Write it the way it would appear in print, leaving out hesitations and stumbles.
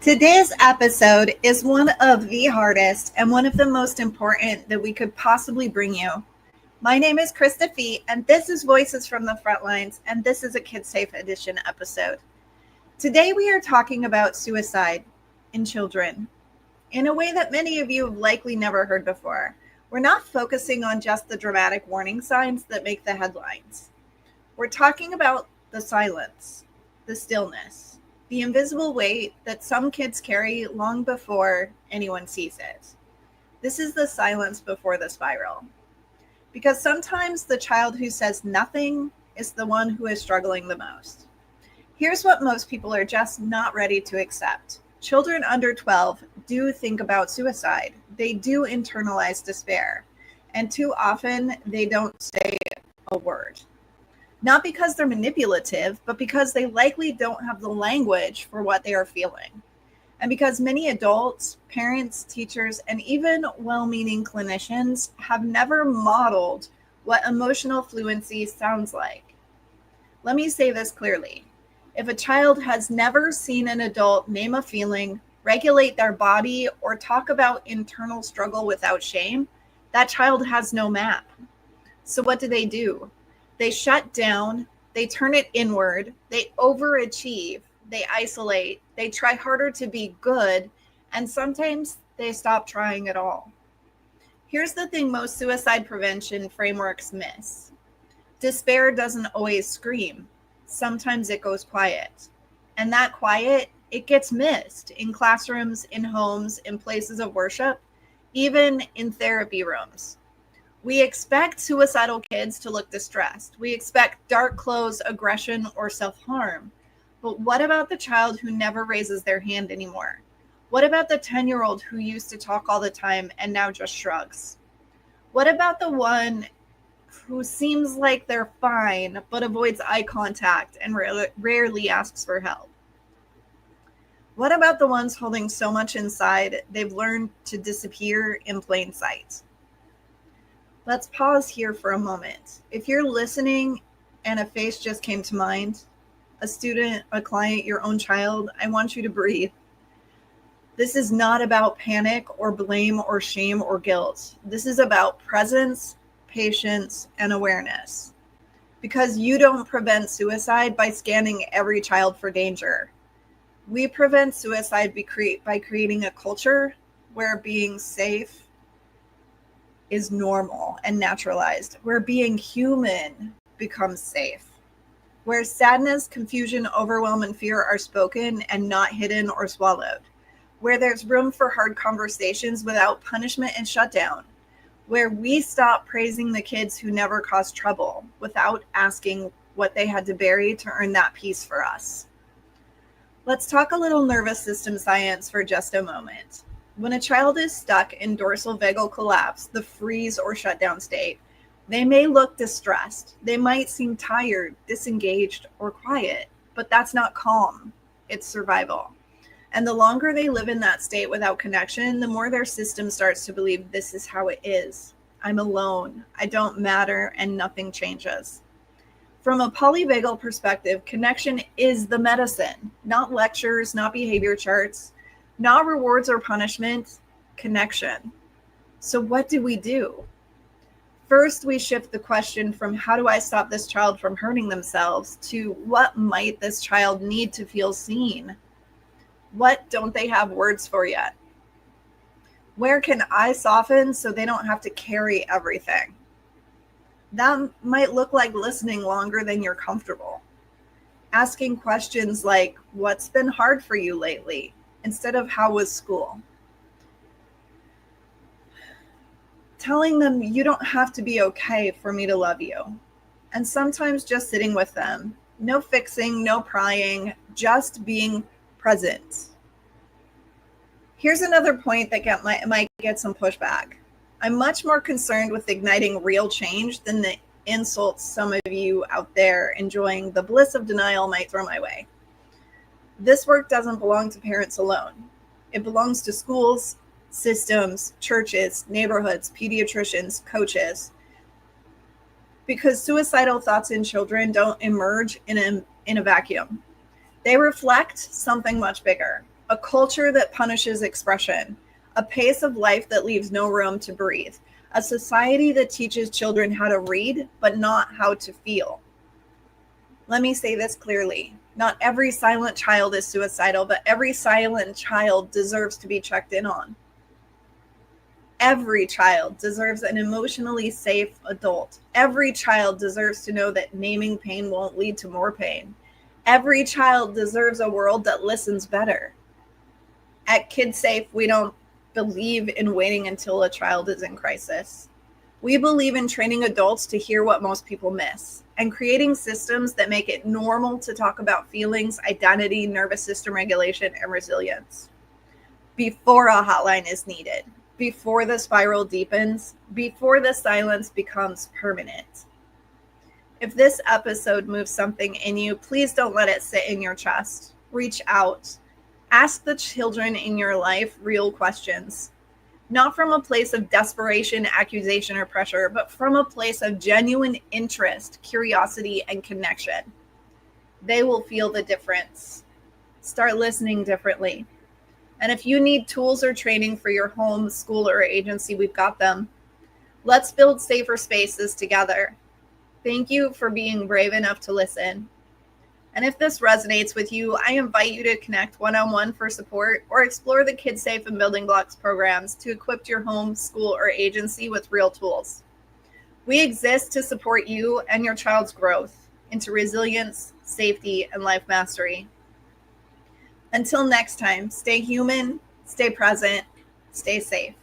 Today's episode is one of the hardest and one of the most important that we could possibly bring you. My name is KidSAFE, and this is Voices from the Frontlines, and this is a KidSAFE edition episode. Today we are talking about suicide in children in a way that many of you have likely never heard before. We're not focusing on just the dramatic warning signs that make the headlines. We're talking about the silence, the stillness, the invisible weight that some kids carry long before anyone sees it. This is the silence before the spiral. Because sometimes the child who says nothing is the one who is struggling the most. Here's what most people are just not ready to accept. Children under 12 do think about suicide. They do internalize despair. And too often they don't say a word. Not because they're manipulative, but because they likely don't have the language for what they are feeling. And because many adults, parents, teachers, and even well-meaning clinicians have never modeled what emotional fluency sounds like. Let me say this clearly. If a child has never seen an adult name a feeling, regulate their body, or talk about internal struggle without shame, that child has no map. So what do? They shut down, they turn it inward, they overachieve, they isolate, they try harder to be good, and sometimes they stop trying at all. Here's the thing most suicide prevention frameworks miss. Despair doesn't always scream. Sometimes it goes quiet. And that quiet, it gets missed in classrooms, in homes, in places of worship, even in therapy rooms. We expect suicidal kids to look distressed. We expect dark clothes, aggression, or self-harm. But what about the child who never raises their hand anymore? What about the 10-year-old who used to talk all the time and now just shrugs? What about the one who seems like they're fine but avoids eye contact and rarely asks for help? What about the ones holding so much inside they've learned to disappear in plain sight? Let's pause here for a moment. If you're listening and a face just came to mind, a student, a client, your own child, I want you to breathe. This is not about panic or blame or shame or guilt. This is about presence, patience, and awareness. Because you don't prevent suicide by scanning every child for danger. We prevent suicide by creating a culture where being safe is normal and naturalized, where being human becomes safe, where sadness, confusion, overwhelm, and fear are spoken and not hidden or swallowed, where there's room for hard conversations without punishment and shutdown, where we stop praising the kids who never caused trouble without asking what they had to bury to earn that peace for us. Let's talk a little nervous system science for just a moment. When a child is stuck in dorsal vagal collapse, the freeze or shutdown state, they may look distressed. They might seem tired, disengaged, or quiet, but that's not calm. It's survival. And the longer they live in that state without connection, the more their system starts to believe this is how it is. I'm alone. I don't matter, and nothing changes. From a polyvagal perspective, connection is the medicine, not lectures, not behavior charts, not rewards or punishment, connection. So what do? First, we shift the question from how do I stop this child from hurting themselves to what might this child need to feel seen? What don't they have words for yet? Where can I soften so they don't have to carry everything? That might look like listening longer than you're comfortable. Asking questions like, what's been hard for you lately? Instead of how was school? Telling them you don't have to be okay for me to love you. And sometimes just sitting with them. No fixing, no prying, just being present. Here's another point that might get some pushback. I'm much more concerned with igniting real change than the insults some of you out there enjoying the bliss of denial might throw my way. This work doesn't belong to parents alone. It belongs to schools, systems, churches, neighborhoods, pediatricians, coaches. Because suicidal thoughts in children don't emerge in a vacuum. They reflect something much bigger. a culture that punishes expression, a pace of life that leaves no room to breathe, a society that teaches children how to read, but not how to feel. Let me say this clearly. Not every silent child is suicidal, but every silent child deserves to be checked in on. Every child deserves an emotionally safe adult. Every child deserves to know that naming pain won't lead to more pain. Every child deserves a world that listens better. At KidSAFE, we don't believe in waiting until a child is in crisis. We believe in training adults to hear what most people miss and creating systems that make it normal to talk about feelings, identity, nervous system regulation, and resilience before a hotline is needed, before the spiral deepens, before the silence becomes permanent. If this episode moves something in you, please don't let it sit in your chest. Reach out. Ask the children in your life real questions. Not from a place of desperation, accusation, or pressure, but from a place of genuine interest, curiosity, and connection. They will feel the difference. Start listening differently. And if you need tools or training for your home, school, or agency, we've got them. Let's build safer spaces together. Thank you for being brave enough to listen. And if this resonates with you, I invite you to connect one-on-one for support or explore the KidSAFE and Building Blocks programs to equip your home, school, or agency with real tools. We exist to support you and your child's growth into resilience, safety, and life mastery. Until next time, stay human, stay present, stay safe.